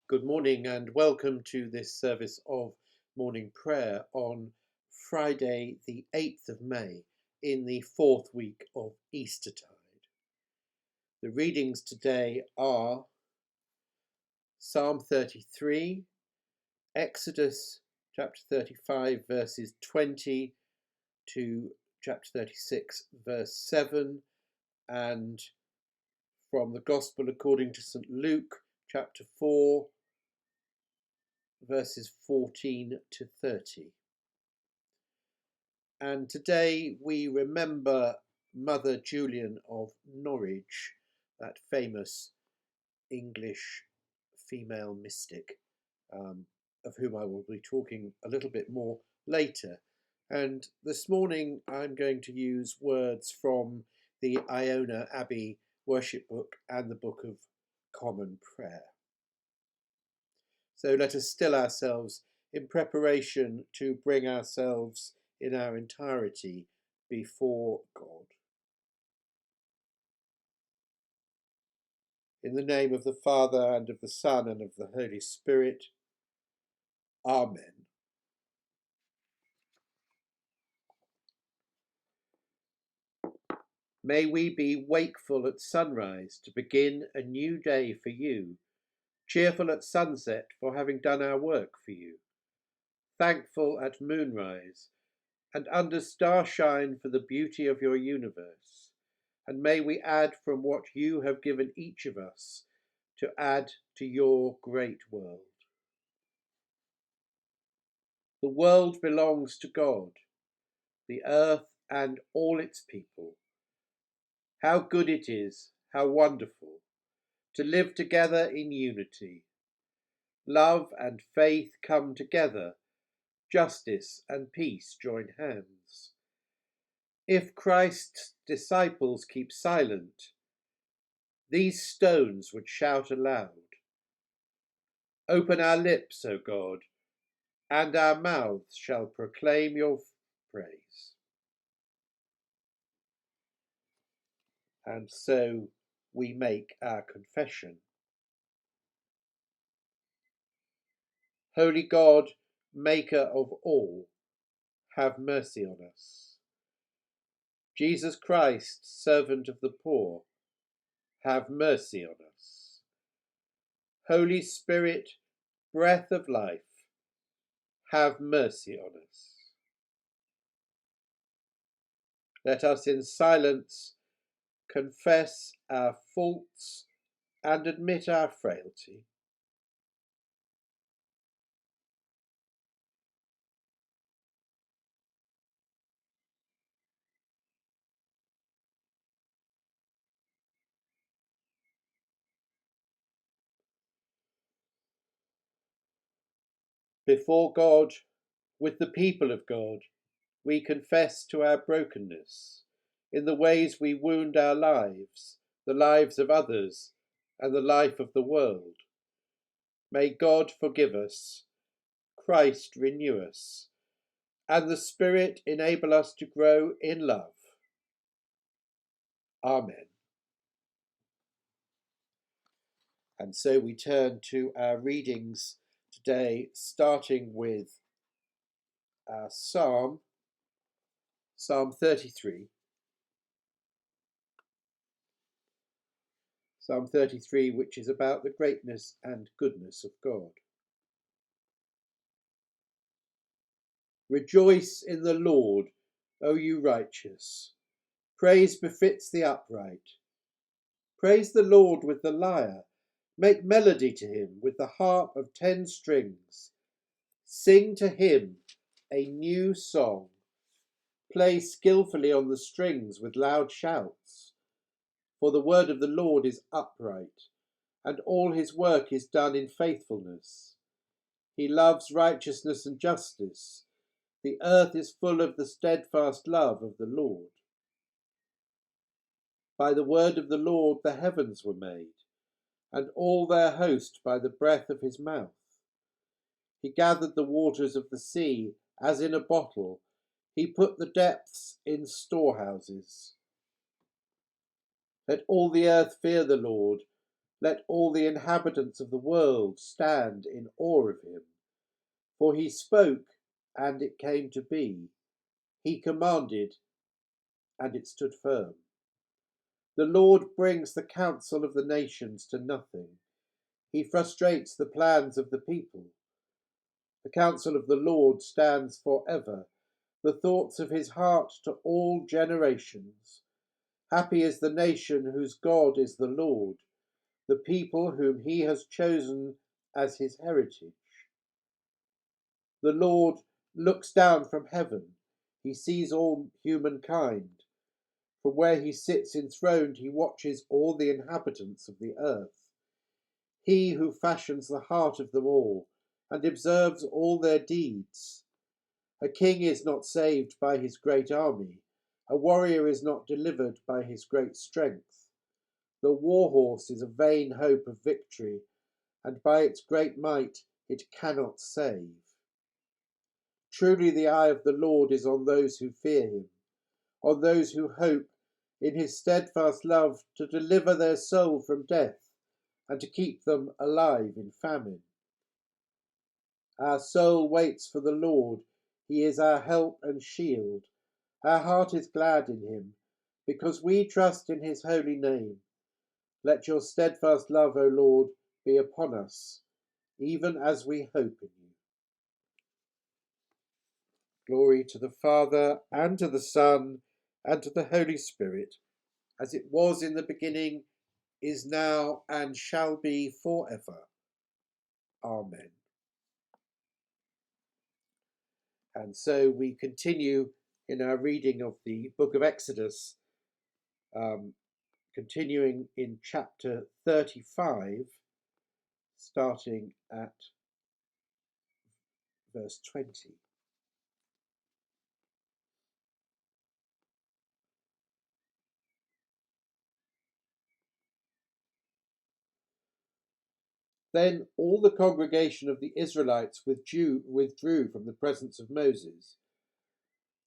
Good morning and welcome to this service of morning prayer on Friday, the 8th of May, in the fourth week of Eastertide. The readings today are Psalm 33, Exodus chapter 35, verses 20 to chapter 36, verse 7, and from the Gospel according to St. Luke, chapter 4, verses 14 to 30. And today we remember Mother Julian of Norwich, that famous English female mystic, of whom I will be talking a little bit more later. And this morning I'm going to use words from the Iona Abbey worship book and the Book of Common Prayer. So let us still ourselves in preparation to bring ourselves in our entirety before God. In the name of the Father, and of the Son, and of the Holy Spirit. Amen. May we be wakeful at sunrise to begin a new day for you, cheerful at sunset for having done our work for you, thankful at moonrise, and under starshine for the beauty of your universe. And may we add from what you have given each of us to add to your great world. The world belongs to God, the earth and all its people. How good it is, how wonderful, to live together in unity. Love and faith come together, justice and peace join hands. If Christ's disciples keep silent, these stones would shout aloud. Open our lips, O God, and our mouths shall proclaim your praise. And so we make our confession. Holy God, maker of all, have mercy on us. Jesus Christ, servant of the poor, have mercy on us. Holy Spirit, breath of life, have mercy on us. Let us in silence confess our faults and admit our frailty. Before God, with the people of God, we confess to our brokenness in the ways we wound our lives, the lives of others, and the life of the world. May God forgive us, Christ renew us, and the Spirit enable us to grow in love. Amen. And so we turn to our readings today, starting with our Psalm 33. Psalm 33, which is about the greatness and goodness of God. Rejoice in the Lord, O you righteous. Praise befits the upright. Praise the Lord with the lyre. Make melody to him with the harp of 10 strings. Sing to him a new song. Play skillfully on the strings with loud shouts. For the word of the Lord is upright, and all his work is done in faithfulness. He loves righteousness and justice. The earth is full of the steadfast love of the Lord. By the word of the Lord the heavens were made, and all their host by the breath of his mouth. He gathered the waters of the sea as in a bottle. He put the depths in storehouses. Let all the earth fear the Lord. Let all the inhabitants of the world stand in awe of him. For he spoke, and it came to be. He commanded, and it stood firm. The Lord brings the counsel of the nations to nothing. He frustrates the plans of the people. The counsel of the Lord stands forever, the thoughts of his heart to all generations. Happy is the nation whose God is the Lord, the people whom he has chosen as his heritage. The Lord looks down from heaven. He sees all humankind. From where he sits enthroned, he watches all the inhabitants of the earth. He who fashions the heart of them all and observes all their deeds. A king is not saved by his great army. A warrior is not delivered by his great strength. The war horse is a vain hope of victory, and by its great might it cannot save. Truly the eye of the Lord is on those who fear him, on those who hope in his steadfast love to deliver their soul from death and to keep them alive in famine. Our soul waits for the Lord. He is our help and shield. Our heart is glad in him, because we trust in his holy name. Let your steadfast love, O Lord, be upon us, even as we hope in you. Glory to the Father, and to the Son, and to the Holy Spirit, as it was in the beginning, is now, and shall be forever. Amen. And so we continue in our reading of the book of Exodus, continuing in chapter 35, starting at verse 20. Then all the congregation of the Israelites withdrew from the presence of Moses.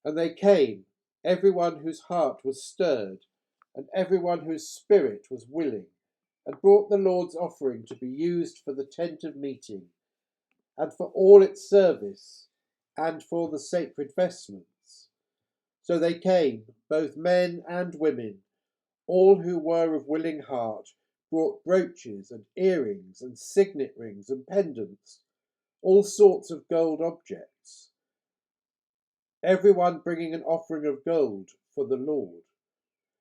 And they came, everyone whose heart was stirred, and everyone whose spirit was willing, and brought the Lord's offering to be used for the tent of meeting, and for all its service, and for the sacred vestments. So they came, both men and women, all who were of willing heart, brought brooches and earrings and signet rings and pendants, all sorts of gold objects, everyone bringing an offering of gold for the Lord.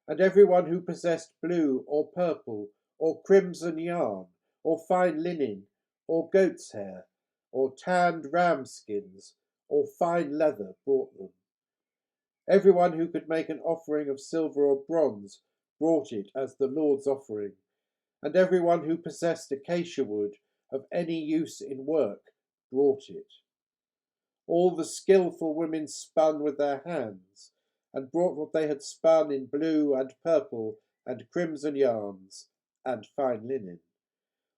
And everyone who possessed blue or purple or crimson yarn or fine linen or goat's hair or tanned ram skins or fine leather brought them. Everyone who could make an offering of silver or bronze brought it as the Lord's offering, and everyone who possessed acacia wood of any use in work brought it. All the skilful women spun with their hands, and brought what they had spun in blue and purple and crimson yarns and fine linen.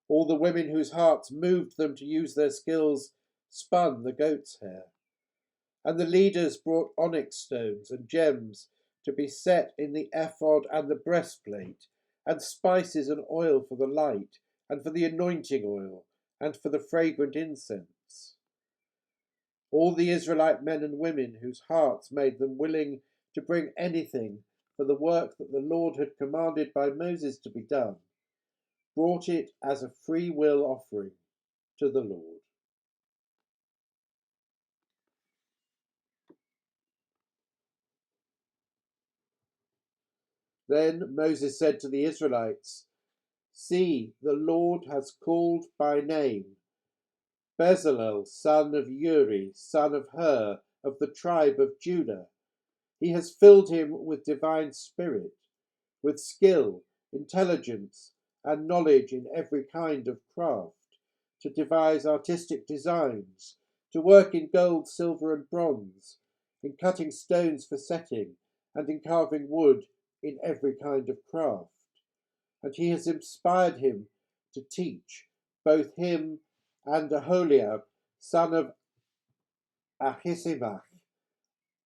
All the women whose hearts moved them to use their skills spun the goat's hair. And the leaders brought onyx stones and gems to be set in the ephod and the breastplate, and spices and oil for the light, and for the anointing oil, and for the fragrant incense. All the Israelite men and women whose hearts made them willing to bring anything for the work that the Lord had commanded by Moses to be done, brought it as a free will offering to the Lord. Then Moses said to the Israelites, "See, the Lord has called by name Bezalel, son of Uri, son of Hur, of the tribe of Judah. He has filled him with divine spirit, with skill, intelligence, and knowledge in every kind of craft, to devise artistic designs, to work in gold, silver, and bronze, in cutting stones for setting, and in carving wood in every kind of craft. And he has inspired him to teach, both him and Aholiab, son of Ahisamach,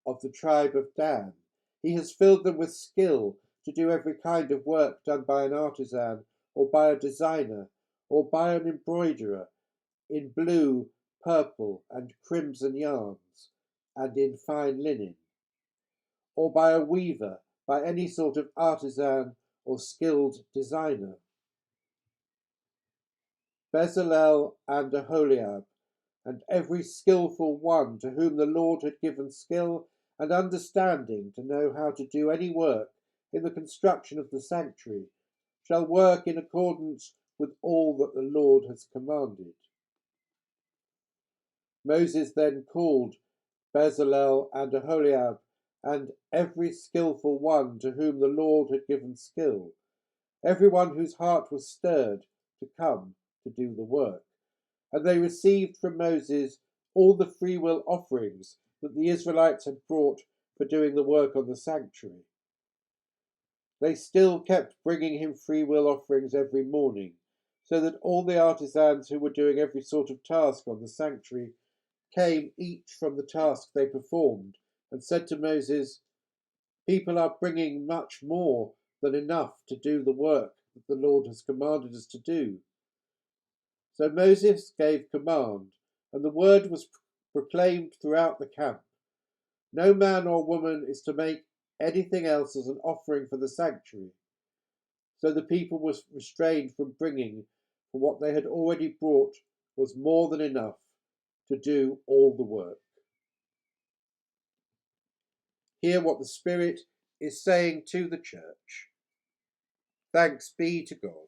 of the tribe of Dan. He has filled them with skill to do every kind of work done by an artisan or by a designer, or by an embroiderer, in blue, purple, and crimson yarns, and in fine linen, or by a weaver, by any sort of artisan or skilled designer. Bezalel and Aholiab, and every skilful one to whom the Lord had given skill and understanding to know how to do any work in the construction of the sanctuary, shall work in accordance with all that the Lord has commanded. Moses then called Bezalel and Aholiab, and every skilful one to whom the Lord had given skill, every one whose heart was stirred to come to do the work. And they received from Moses all the freewill offerings that the Israelites had brought for doing the work on the sanctuary. They still kept bringing him freewill offerings every morning, so that all the artisans who were doing every sort of task on the sanctuary came each from the task they performed, and said to Moses, "People are bringing much more than enough to do the work that the Lord has commanded us to do." So Moses gave command, and the word was proclaimed throughout the camp. No man or woman is to make anything else as an offering for the sanctuary. So the people was restrained from bringing, for what they had already brought was more than enough to do all the work. Hear what the Spirit is saying to the church. Thanks be to God.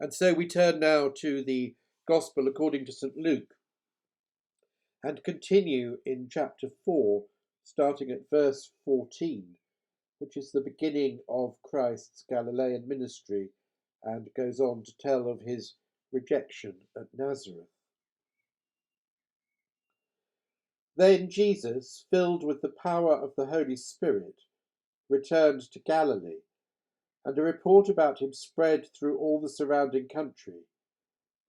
And so we turn now to the Gospel according to St. Luke and continue in chapter 4, starting at verse 14, which is the beginning of Christ's Galilean ministry and goes on to tell of his rejection at Nazareth. Then Jesus, filled with the power of the Holy Spirit, returned to Galilee, and a report about him spread through all the surrounding country.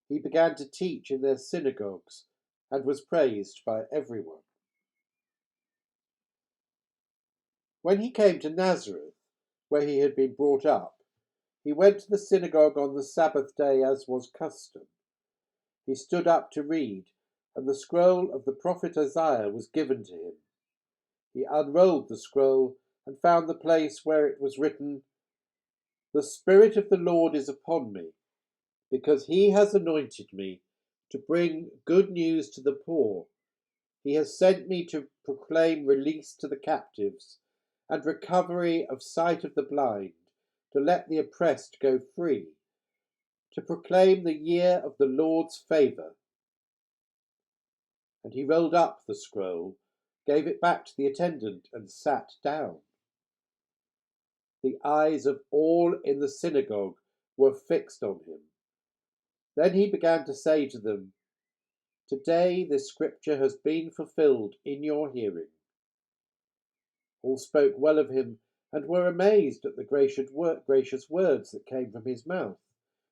He began to teach in their synagogues and was praised by everyone. When he came to Nazareth, where he had been brought up, he went to the synagogue on the Sabbath day as was custom. He stood up to read, and the scroll of the prophet Isaiah was given to him. He unrolled the scroll and found the place where it was written, "The Spirit of the Lord is upon me, because he has anointed me to bring good news to the poor. He has sent me to proclaim release to the captives and recovery of sight of the blind, to let the oppressed go free, to proclaim the year of the Lord's favour." And he rolled up the scroll, gave it back to the attendant, and sat down. The eyes of all in the synagogue were fixed on him. Then he began to say to them, "Today this scripture has been fulfilled in your hearing." All spoke well of him and were amazed at the gracious words that came from his mouth.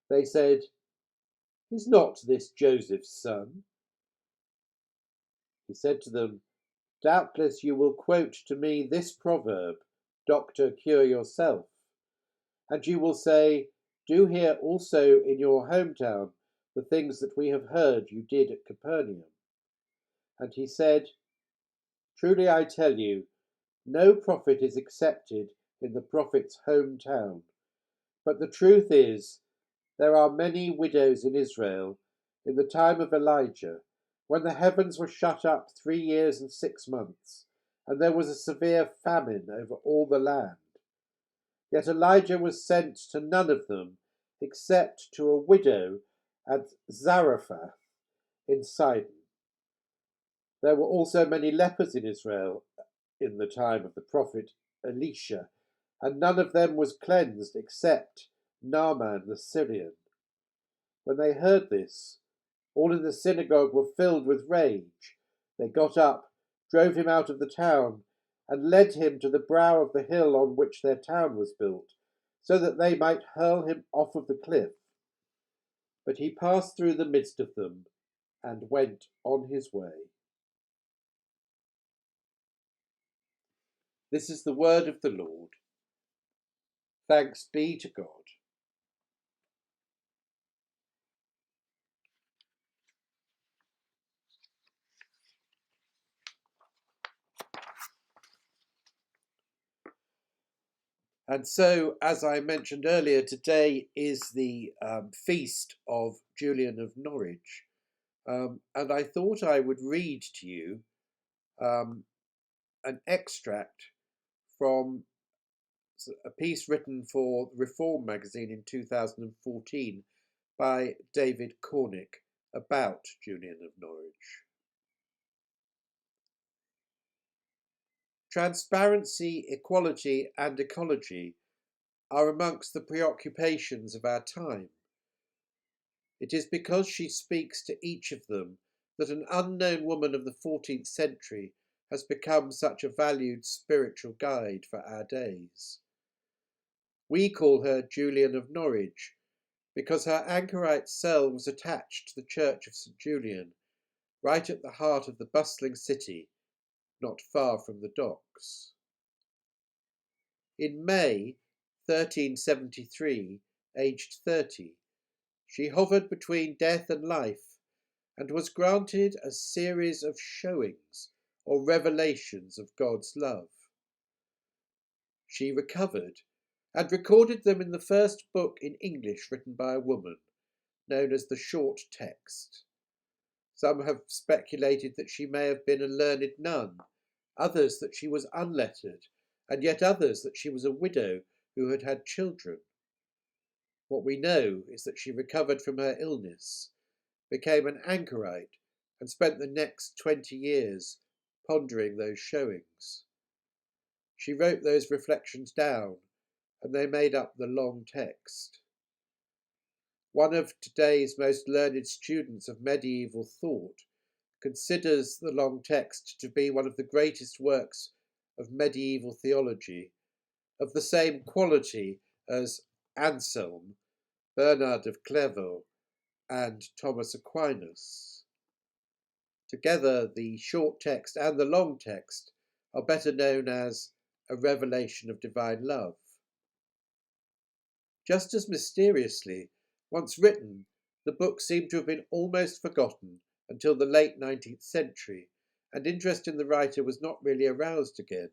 They said, "Is not this Joseph's son?" He said to them, "Doubtless you will quote to me this proverb, 'Doctor, cure yourself.' And you will say, 'Do here also in your hometown the things that we have heard you did at Capernaum.'" And he said, "Truly I tell you, no prophet is accepted in the prophet's hometown. But the truth is, there are many widows in Israel in the time of Elijah, when the heavens were shut up 3 years and 6 months, and there was a severe famine over all the land. Yet Elijah was sent to none of them, except to a widow at Zarephath in Sidon. There were also many lepers in Israel in the time of the prophet Elisha, and none of them was cleansed except Naaman the Syrian." When they heard this, all in the synagogue were filled with rage. They got up, drove him out of the town, and led him to the brow of the hill on which their town was built, so that they might hurl him off of the cliff. But he passed through the midst of them and went on his way. This is the word of the Lord. Thanks be to God. And so, as I mentioned earlier, today is the feast of Julian of Norwich. And I thought I would read to you an extract from a piece written for Reform magazine in 2014 by David Cornick about Julian of Norwich. Transparency, equality, and ecology are amongst the preoccupations of our time. It is because she speaks to each of them that an unknown woman of the 14th century has become such a valued spiritual guide for our days. We call her Julian of Norwich because her anchorite cell was attached to the Church of St. Julian, right at the heart of the bustling city, not far from the docks. In May 1373, aged 30, she hovered between death and life and was granted a series of showings or revelations of God's love. She recovered and recorded them in the first book in English written by a woman, known as the Short Text. Some have speculated that she may have been a learned nun, others that she was unlettered, and yet others that she was a widow who had had children. What we know is that she recovered from her illness, became an anchorite, and spent the next 20 years pondering those showings. She wrote those reflections down, and they made up the long text. One of today's most learned students of medieval thought considers the long text to be one of the greatest works of medieval theology, of the same quality as Anselm, Bernard of Clairvaux, and Thomas Aquinas. Together, the short text and the long text are better known as a revelation of divine love. Just as mysteriously, once written, the book seemed to have been almost forgotten until the late 19th century, and interest in the writer was not really aroused again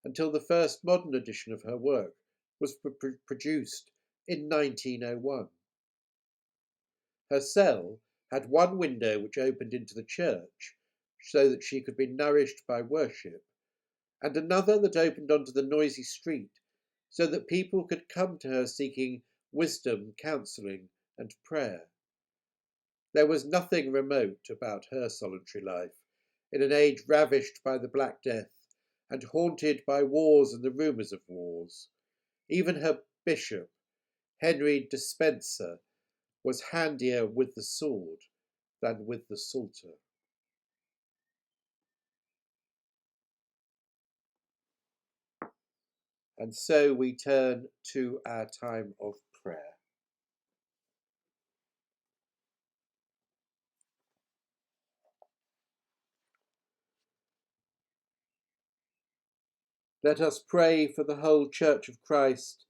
until the first modern edition of her work was produced in 1901. Her cell had one window which opened into the church, so that she could be nourished by worship, and another that opened onto the noisy street, so that people could come to her seeking wisdom, counselling, and prayer. There was nothing remote about her solitary life, in an age ravished by the Black Death and haunted by wars and the rumours of wars. Even her bishop, Henry Despenser, was handier with the sword than with the psalter. And so we turn to our time of prayer. Let us pray for the whole Church of Christ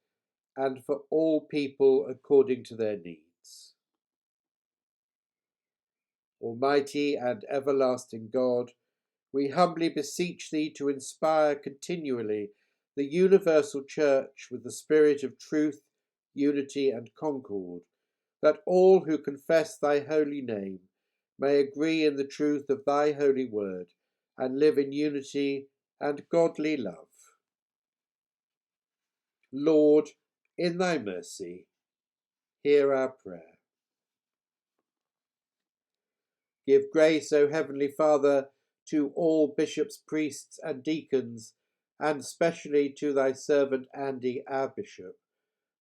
and for all people according to their needs. Almighty and everlasting God, we humbly beseech thee to inspire continually the universal Church with the spirit of truth, unity, and concord, that all who confess thy holy name may agree in the truth of thy holy word and live in unity and godly love. Lord, in thy mercy, hear our prayer. Give grace, O Heavenly Father, to all bishops, priests, and deacons, and specially to thy servant Andy, our bishop,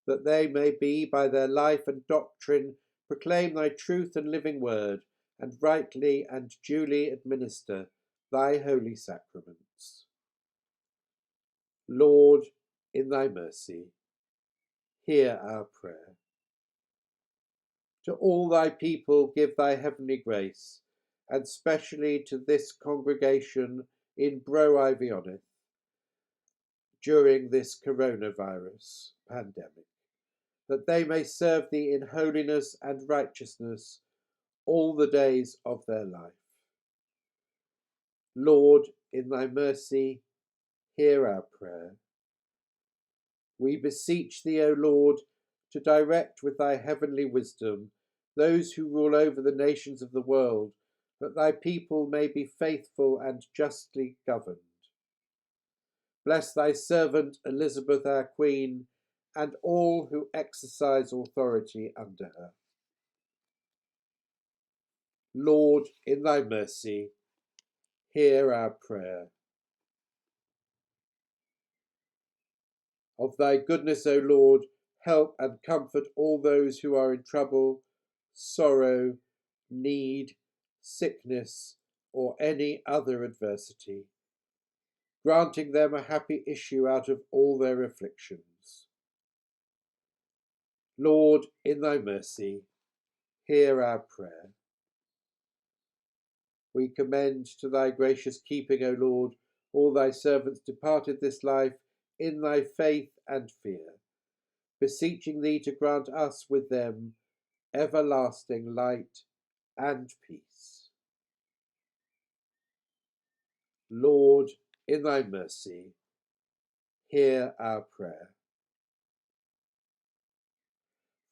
that they may be, by their life and doctrine, proclaim thy truth and living word, and rightly and duly administer thy holy sacraments. Lord, in thy mercy, hear our prayer. To all thy people give thy heavenly grace, and specially to this congregation in Bro Ivionydd during this coronavirus pandemic, that they may serve thee in holiness and righteousness all the days of their life. Lord, in thy mercy, hear our prayer. We beseech thee, O Lord, to direct with thy heavenly wisdom those who rule over the nations of the world, that thy people may be faithful and justly governed. Bless thy servant Elizabeth, our Queen, and all who exercise authority under her. Lord, in thy mercy, hear our prayer. Of thy goodness, O Lord, help and comfort all those who are in trouble, sorrow, need, sickness, or any other adversity, granting them a happy issue out of all their afflictions. Lord, in thy mercy, hear our prayer. We commend to thy gracious keeping, O Lord, all thy servants departed this life in thy faith and fear, beseeching thee to grant us with them everlasting light and peace. Lord, in thy mercy, hear our prayer.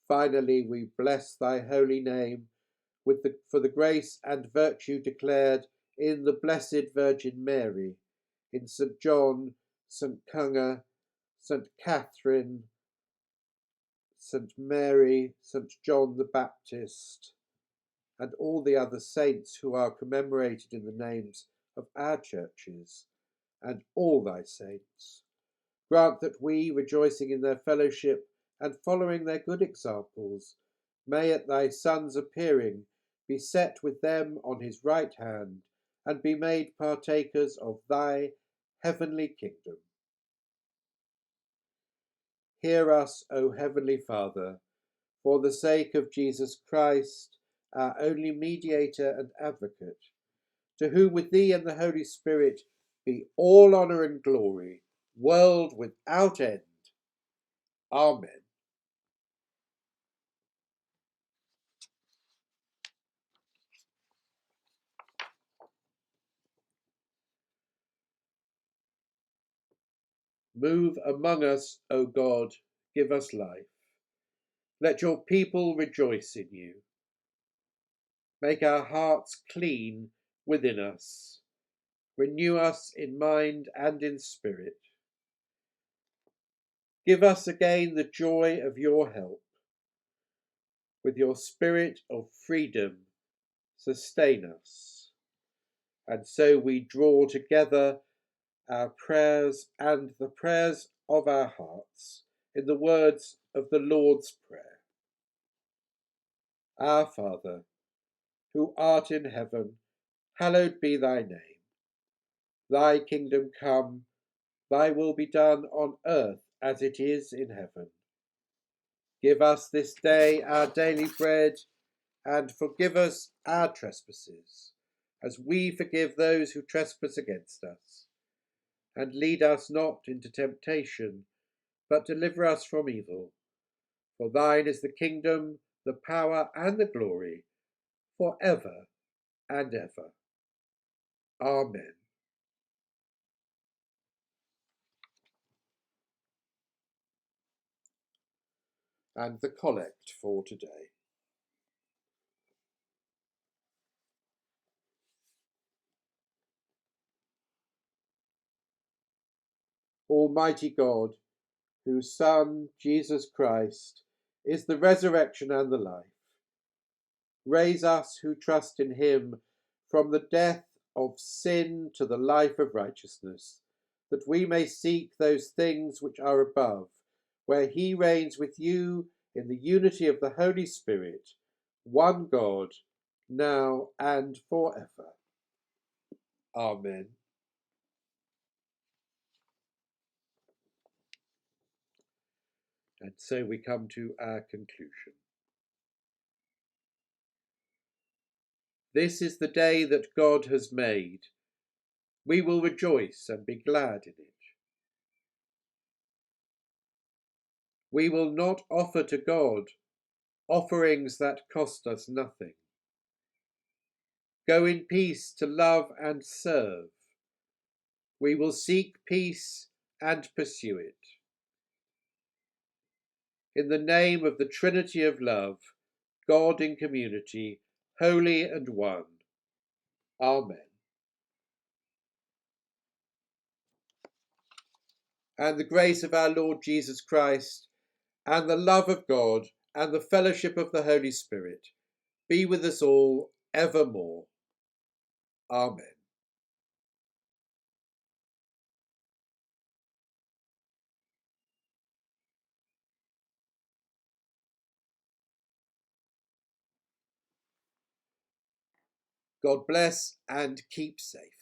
Finally, we bless thy holy name for the grace and virtue declared in the Blessed Virgin Mary, in St. John, St. Cunga, St. Catherine, St. Mary, St. John the Baptist, and all the other saints who are commemorated in the names of our churches, and all thy saints. Grant that we, rejoicing in their fellowship and following their good examples, may at thy Son's appearing be set with them on his right hand, and be made partakers of thy heavenly kingdom. Hear us, O Heavenly Father, for the sake of Jesus Christ, our only mediator and advocate, to whom with thee and the Holy Spirit be all honour and glory, world without end. Amen. Move among us, O God, give us life. Let your people rejoice in you. Make our hearts clean within us. Renew us in mind and in spirit. Give us again the joy of your help. With your spirit of freedom, sustain us. And so we draw together our prayers and the prayers of our hearts in the words of the Lord's Prayer. Our Father, who art in heaven, hallowed be thy name. Thy kingdom come, thy will be done on earth as it is in heaven. Give us this day our daily bread, and forgive us our trespasses, as we forgive those who trespass against us. And lead us not into temptation, but deliver us from evil. For thine is the kingdom, the power, and the glory, for ever and ever. Amen. And the collect for today. Almighty God, whose Son, Jesus Christ, is the resurrection and the life, raise us who trust in him from the death of sin to the life of righteousness, that we may seek those things which are above, where he reigns with you in the unity of the Holy Spirit, one God, now and forever. Amen. And so we come to our conclusion. This is the day that God has made. We will rejoice and be glad in it. We will not offer to God offerings that cost us nothing. Go in peace to love and serve. We will seek peace and pursue it. In the name of the Trinity of love, God in community, holy and one. Amen. And the grace of our Lord Jesus Christ, and the love of God, and the fellowship of the Holy Spirit be with us all evermore. Amen. God bless and keep safe.